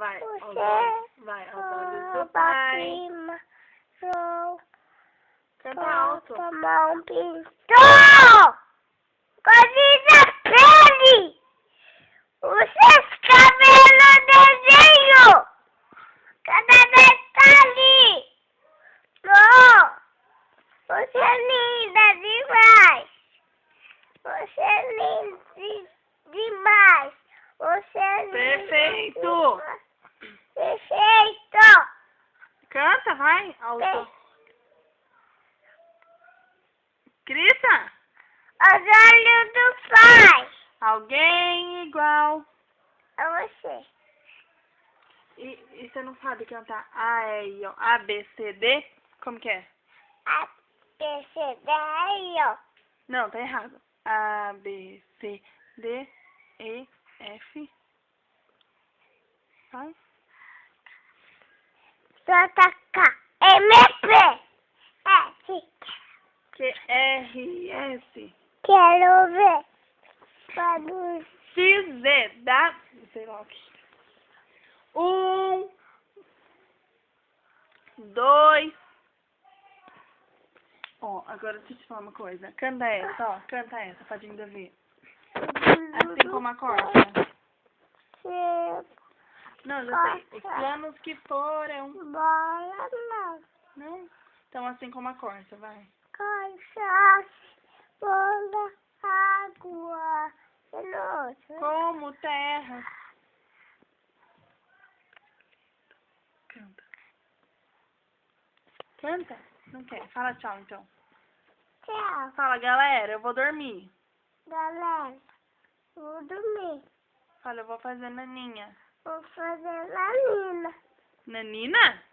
Vai, Você vai, aos olhos do rouba pai. prima, sou Canta alto. mão pintou coisa pele, os seus cabelos desenho, cada detalhe. Você é linda demais. Você é linda demais. Você é linda. Perfeito. Perfeito. Canta, vai, alto. Grita. Os olhos do pai. Alguém igual. É você. E você não sabe cantar A, E, I, O, A, B, C, D? Como que é? A, B, C, D, E, O. Não, tá errado. A, B, C, D, E, F. Vai. J, K, M, P, S. Q, R, S. Quero ver. Barulho. X, Z, dá, sei lá o que. 1, 2. Ó, agora deixa eu te falar uma coisa. Canta essa, ó. Canta essa, fadinho da V. Assim como a corda. Não, já sei. Os planos que foram. Bola não. Não? Então assim como a corda, vai. Cachaça, bola, água, nossa. Como terra. Canta. Canta? Não quer. Fala tchau, então. Tchau, Fala, galera, eu vou dormir. galera. Vou dormir. Fala, eu vou fazer naninha. Vou fazer na mina. Nanina?